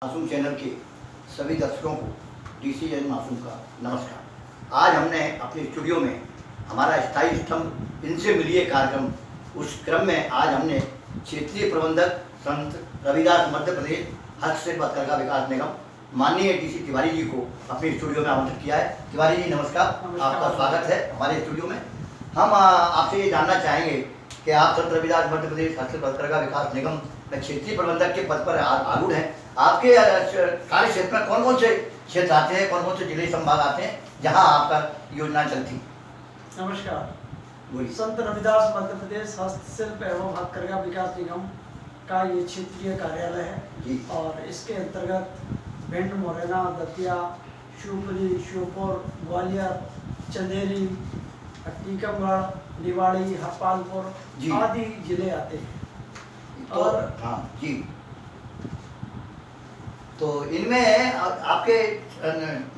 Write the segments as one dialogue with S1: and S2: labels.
S1: मासूम चैनल के सभी दर्शकों को DCN मासूम का नमस्कार। आज हमने अपने स्टूडियो में हमारा स्थायी स्तंभ इनसे मिलिए कार्यक्रम, उस क्रम में आज हमने क्षेत्रीय प्रबंधक संत रविदास मध्य प्रदेश हस्तशिल्प हथकरघा विकास निगम माननीय DC तिवारी जी को अपने स्टूडियो में आमंत्रित किया है। तिवारी जी नमस्कार, आपका स्वागत है हमारे स्टूडियो में। हम आपसे ये जानना चाहेंगे कि आप संत रविदास मध्य प्रदेश हस्तशिल्प हथकरघा विकास निगम में क्षेत्रीय प्रबंधक के पद पर आरूढ़ हैं। आपके कार्य क्षेत्र में कौन कौन से क्षेत्र आते हैं, कौन कौन से जिले संभाग आते हैं जहां आपका योजना चलती?
S2: नमस्कार।
S1: बोलिए।
S2: संत रविदास मध्य प्रदेश हस्तशिल्प एवं हथकरघा विकास निगम का ये क्षेत्रीय कार्यालय है
S1: जी।
S2: और इसके अंतर्गत भिंड, मुरैना, दतिया, शिवपुरी, श्योपुर, ग्वालियर, चंदेरी, टीकमगढ़, निवाड़ी, हरपालपुर आदि जिले आते हैं।
S1: तो,
S2: और
S1: हाँ जी, तो इनमें आपके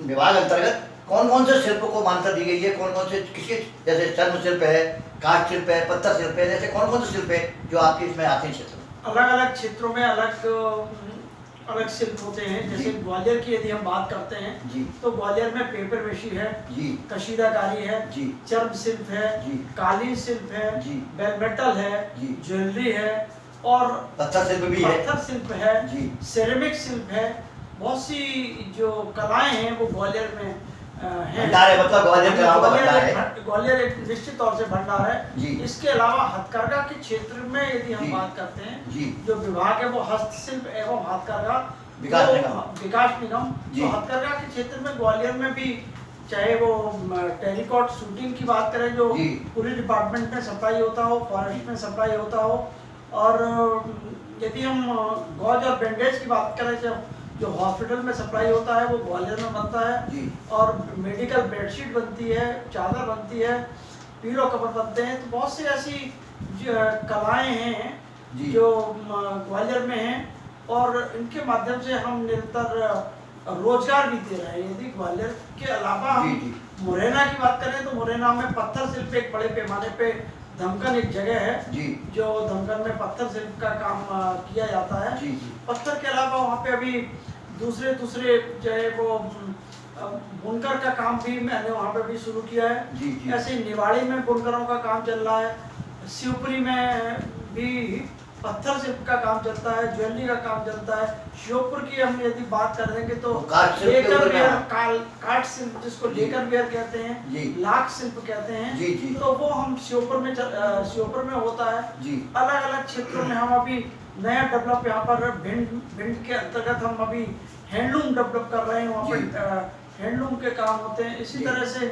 S1: विभाग अंतर्गत कौन कौन से शिल्प को मान्यता दी गई है? कौन कौन से किसके, जैसे चर्म शिल्प है, काठ शिल्प है, पत्थर शिल्प है, जैसे कौन कौन से शिल्प है जो आपके इसमें आते हैं क्षेत्र में?
S2: अलग अलग क्षेत्रों में अलग शिल्प होते हैं। जैसे ग्वालियर की यदि हम बात करते हैं
S1: जी,
S2: तो ग्वालियर में पेपर वेशी है
S1: जी,
S2: कशीदाकारी है
S1: जी,
S2: चर्म शिल्प है
S1: जी,
S2: कालीन शिल्प है
S1: जी,
S2: बेल मेटल है
S1: जी,
S2: ज्वेलरी है और
S1: पत्थर शिल्प भी है,
S2: पत्थर शिल्प है
S1: जी,
S2: सेरेमिक शिल्प है। बहुत सी जो कलाएं हैं वो ग्वालियर में हैं।
S1: भंडार है, मतलब ग्वालियर का नाम का भंडार है।
S2: ग्वालियर एक निश्चित तौर से भंडार है
S1: जी।
S2: इसके अलावा हथकरघा के क्षेत्र में यदि हम
S1: जी।
S2: बात करते हैं
S1: जी,
S2: जो विभाग है वो हस्तशिल्प एवं हथकरघा
S1: विकास
S2: वो
S1: निगम।
S2: विकास निगम।
S1: जी।
S2: तो हथकरघा के क्षेत्र में ग्वालियर में भी चाहे वो टेरिकॉट शूटिंग की बात करें जो
S1: जी।
S2: पूरे डिपार्टमेंट में सप्लाई होता हो, फॉरेस्ट में सप्लाई होता हो, और यदि हम गौज और बैंडेज की बात करें जो हॉस्पिटल में सप्लाई होता है वो ग्वालियर में बनता है।
S1: जी,
S2: और मेडिकल बेडशीट बनती है, चादर बनती है, पीलो कवर बनते हैं। तो बहुत सी ऐसी जो कलाएं हैं
S1: जी,
S2: जो ग्वालियर में हैं और इनके माध्यम से हम निरंतर रोजगार भी दे रहे हैं। यदि ग्वालियर के अलावा
S1: जी,
S2: हम
S1: जी,
S2: मुरैना की बात करें तो मुरैना में पत्थर शिल्प एक बड़े पैमाने पे धमकन एक जगह है
S1: जी,
S2: जो धमकन में पत्थर शिल्प का काम किया जाता है।
S1: जी, जी,
S2: पत्थर के अलावा वहाँ पे अभी दूसरे जो है वो बुनकर का काम भी मैंने वहाँ पे भी शुरू किया है।
S1: जी, जी,
S2: ऐसे निवाड़ी में बुनकरों का काम चल रहा है, शिवपुरी में भी पत्थर शिल्प का काम चलता है, ज्वेलरी का काम चलता है। श्योपुर की हम यदि बात कर देंगे तो
S1: काठ शिल्प के
S2: लेकर
S1: ऊपर
S2: वेयर,
S1: में-
S2: काठ शिल्प जिसको
S1: जी।
S2: लेकर वेयर कहते हैं,
S1: जी,
S2: लाख शिल्प कहते हैं।
S1: जी, जी,
S2: तो वो हम श्योपुर में होता है।
S1: जी,
S2: अलग अलग क्षेत्रों में हम अभी नया डेवलप यहाँ पर भिंड के अंतर्गत हम अभी हैंडलूम डेवलप कर रहे हैं। वहाँ पर हैंडलूम के काम होते हैं। इसी
S1: जी।
S2: तरह से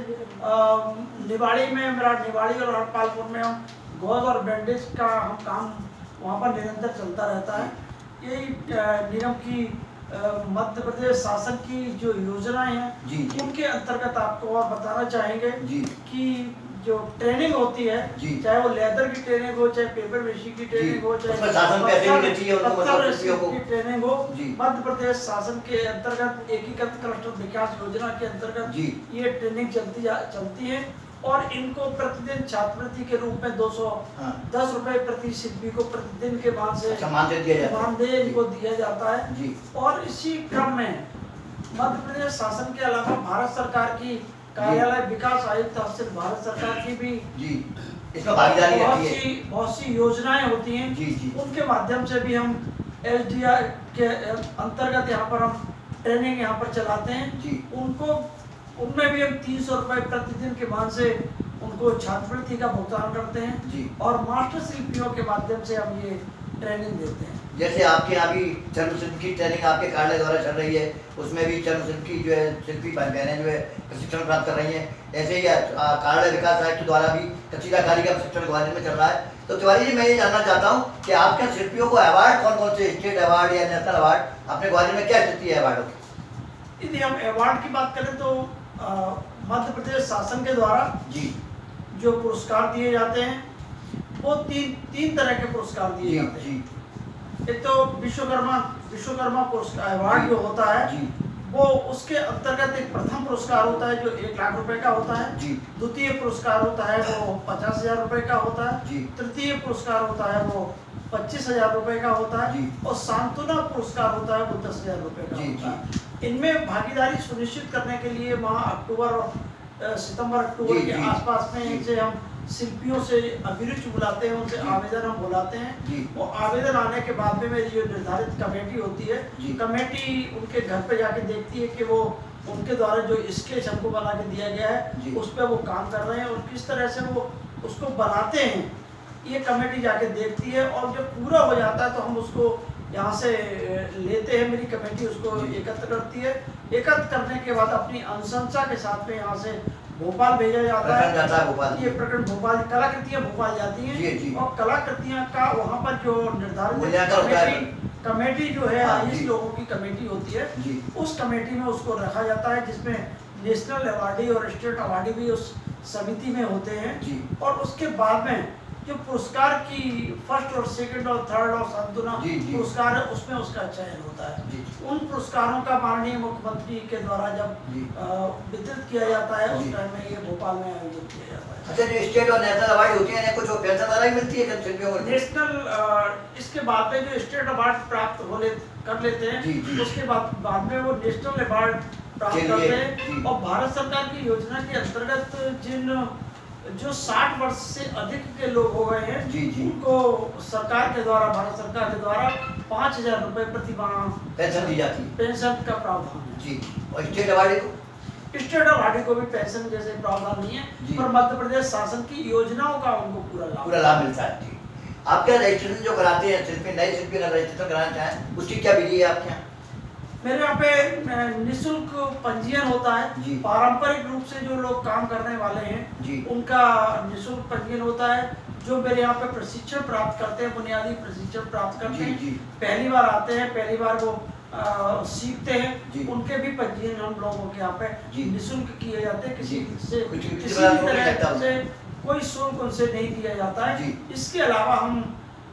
S2: निवाड़ी में मेरा निवाड़ी और हरपालपुर में हम गौज और बैंडेज का हम काम वहाँ पर निरंतर चलता रहता है। यही निगम की मध्य प्रदेश शासन की जो योजनाएं हैं
S1: जी, जी,
S2: उनके अंतर्गत आपको और बताना चाहेंगे
S1: जी,
S2: कि जो ट्रेनिंग होती है,
S1: जी,
S2: चाहे वो लेदर की ट्रेनिंग हो, चाहे पेपर वेशी की ट्रेनिंग हो, चाहे
S1: उसमें शासन पैसे भी देती है उनको,
S2: पत्थर
S1: मतलब
S2: वेशी
S1: शिल्पियों को।
S2: की ट्रेनिंग हो,
S1: जी।
S2: मध्य प्रदेश शासन के अंतर्गत एकीकृत क्लस्टर विकास योजना के अंतर्गत
S1: जी,
S2: ये ट्रेनिंग चलती है और इनको प्रतिदिन छात्रवृत्ति के रूप में 210 रुपए प्रति शिल्पी को प्रतिदिन के मान से
S1: सम्मान दे दिया जाता है।
S2: मानदेय इनको दिया जाता है।
S1: जी,
S2: और इसी क्रम में मध्य प्रदेश शासन के अलावा भारत सरकार की कार्यालय विकास आयुक्त हस्तशिल्प भारत सरकार की भी
S1: जी, इसमें भागीदारी रहती है।
S2: बहुत सी योजनाएं होती हैं।
S1: जी, जी,
S2: उनके माध्यम से भी हम SDR के अंतर्गत यहाँ पर हम ट्रेनिंग यहाँ पर चलाते हैं।
S1: जी,
S2: उनमें भी हम 300 रुपए प्रतिदिन के मान से उनको छात्रवृत्ति का भुगतान करते हैं
S1: जी।
S2: और मास्टर शिल्पियों के माध्यम से हम ये ट्रेनिंग देते हैं।
S1: जैसे आपके यहाँ भी चर्म शिल्प की ट्रेनिंग आपके कार्यालय द्वारा चल रही है, उसमें भी चर्म शिल्प की जो है शिल्पी बहनें जो है प्रशिक्षण प्राप्त कर रही हैं। ऐसे ही कार्यालय विकास आयुक्त द्वारा भी कशीदाकारी का प्रशिक्षण ग्वालियर में चल रहा है। तो तिवारी जी, मैं ये जानना चाहता हूँ कि आपके शिल्पियों को अवार्ड कौन कौन से, स्टेट अवार्ड या नेशनल अवार्ड, अपने ग्वालियर में क्या स्थिति है अवार्डों की?
S2: यदि हम अवार्ड की बात करें तो मध्य प्रदेश शासन के द्वारा
S1: जी,
S2: जो पुरस्कार दिए जाते हैं वो तीन तरह के पुरस्कार दिए
S1: जी,
S2: जाते हैं।
S1: जी,
S2: एक तो विश्वकर्मा पुरस्कार अवार्ड जो होता है
S1: जी,
S2: वो उसके अंतर्गत एक प्रथम पुरस्कार होता है जो 1 लाख रुपए का होता है।
S1: जी,
S2: द्वितीय पुरस्कार होता है वो 50,000 रुपए का होता है।
S1: जी,
S2: तृतीय पुरस्कार होता है वो 25,000 रुपए का होता है
S1: जी।
S2: और सांत्वना पुरस्कार होता है वो 10,000 रुपए का
S1: जी,
S2: होता है। इनमें भागीदारी सुनिश्चित करने के लिए वहाँ अक्टूबर और सितंबर अक्टूबर
S1: जी,
S2: के
S1: जी।
S2: आसपास में
S1: जी।
S2: इनसे हम शिल्पियों से अभिरुचि बुलाते हैं, उनसे
S1: जी।
S2: आवेदन हम बुलाते हैं।
S1: जी।
S2: वो आवेदन आने के बाद में मेरी जो निर्धारित कमेटी होती है,
S1: जी।
S2: कमेटी उनके घर पे जाके देखती है कि वो उनके द्वारा जो स्केच हमको बना के दिया गया
S1: जी।
S2: है उस पर वो काम कर रहे हैं और किस तरह से वो उसको बनाते हैं, ये कमेटी जाके देखती है। और जब पूरा हो जाता है तो हम उसको यहाँ से लेते हैं, मेरी कमेटी उसको
S1: जी।
S2: एकत्र करती है। एकत्र करने के बाद अपनी अनुशंसा के साथ में यहाँ से भोपाल भेजा जाता
S1: प्रखंड
S2: है।
S1: जाता है भोपाल।
S2: ये प्रकरण भोपाल, कलाकृतियाँ भोपाल जाती
S1: जी, जी।
S2: हैं और कलाकृतियाँ का वहाँ पर जो निर्धारित
S1: मूल्यांकन होता है।
S2: कमेटी जो है
S1: हाँ,
S2: 22
S1: जी।
S2: लोगों की कमेटी होती है,
S1: जी।
S2: उस कमेटी में उसको रखा जाता है, जिसमें नेशनल अवार्डी और स्टेट अवार्डी भी उस समिति में होते हैं।
S1: जी।
S2: और उसके बाद में जो पुरस्कार की फर्स्ट और सेकंड और थर्ड और सांत्वना
S1: जी, जी।
S2: पुरस्कार है उसमें उसका चयन होता है।
S1: जी।
S2: उन पुरस्कारों का माननीय मुख्यमंत्री के द्वारा जब
S1: जी।
S2: वितरित किया जाता है
S1: जी।
S2: उस टाइम में ये भोपाल में आयोजित किया जाता है।
S1: अच्छा, जो स्टेट और नेशनल अवार्ड होती है, कुछ पेंशन वगैरह भी मिलती है क्या शिल्पियों को?
S2: नेशनल इसके बाद में जो स्टेट अवार्ड प्राप्त कर लेते हैं,
S1: जी, जी।
S2: उसके बाद में वो नेशनल अवार्ड प्राप्त
S1: के लिए,
S2: करते
S1: जी।
S2: हैं। और भारत सरकार की योजना के अंतर्गत जो 60 वर्ष से अधिक के लोग हो गए हैं,
S1: जी, जी।
S2: उनको सरकार के द्वारा, भारत सरकार के द्वारा 5,000 रुपए प्रति माह
S1: पेंशन दी जाती है।
S2: पेंशन का प्रावधान है।
S1: जी। और स्टेट अवार्ड को?
S2: स्टेट अवार्डी को भी पेंशन जैसे प्रावधान नहीं
S1: जी।
S2: है, पर मध्य प्रदेश शासन की योजनाओं का उनको पूरा लाभ
S1: मिलता है। जी। आपके यहाँ रजिस्ट्रेशन जो कराते हैं शिल्पी, नए शिल्पी अगर रजिस्ट्रेशन कराना चाहें, उसकी क्या विधि है आपके यहाँ?
S2: मेरे यहाँ पे निःशुल्क पंजीयन होता है।
S1: जी।
S2: पारंपरिक रूप से जो लोग काम करने वाले हैं,
S1: जी।
S2: उनका निःशुल्क पंजीयन होता है। जो मेरे यहाँ पे प्रशिक्षण प्राप्त करते हैं, बुनियादी प्रशिक्षण प्राप्त करते
S1: जी,
S2: हैं,
S1: जी।
S2: पहली बार आते हैं, पहली बार वो सीखते
S1: जी।
S2: हैं, उनके भी पंजीयन हम लोगों के यहाँ पे
S1: जी।
S2: निःशुल्क किए जाते हैं। किसी
S1: जी।
S2: से
S1: किसी
S2: किसी
S1: तरह
S2: भी
S1: नहीं
S2: तरह
S1: लगता
S2: से कोई शुल्क उनसे नहीं दिया जाता है।
S1: जी।
S2: इसके अलावा हम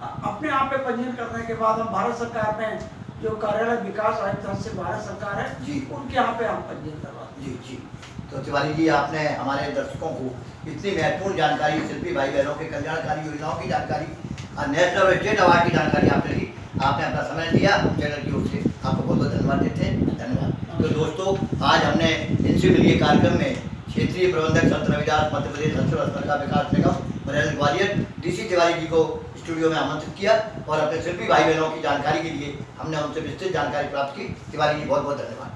S2: अपने यहाँ पे पंजीयन करने के बाद हम भारत सरकार में जो कार्यालय विकास आयुक्त से भारत सरकार है,
S1: जी।
S2: उनके यहाँ पे हम पंजीयन करवाते हैं।
S1: जी, जी। तो तिवारी जी, आपने हमारे दर्शकों को इतनी महत्वपूर्ण जानकारी, शिल्पी भाई बहनों के कल्याणकारी योजनाओं की जानकारी और नेशनल और स्टेट अवार्ड की जानकारी आपने दी। आपने अपना समय दिया, हम चैनल की ओर से आपको बहुत बहुत धन्यवाद देते हैं। धन्यवाद। तो दोस्तों, आज हमने इनसे मिलिए कार्यक्रम में क्षेत्रीय प्रबंधक संत रविदास मध्य प्रदेश का विकास निगम बरेली ग्वालियर DC तिवारी जी को स्टूडियो में आमंत्रित किया और अपने शिल्पी भाई बहनों की जानकारी के लिए हमने उनसे विस्तृत जानकारी प्राप्त की। तिवारी जी, बहुत बहुत धन्यवाद।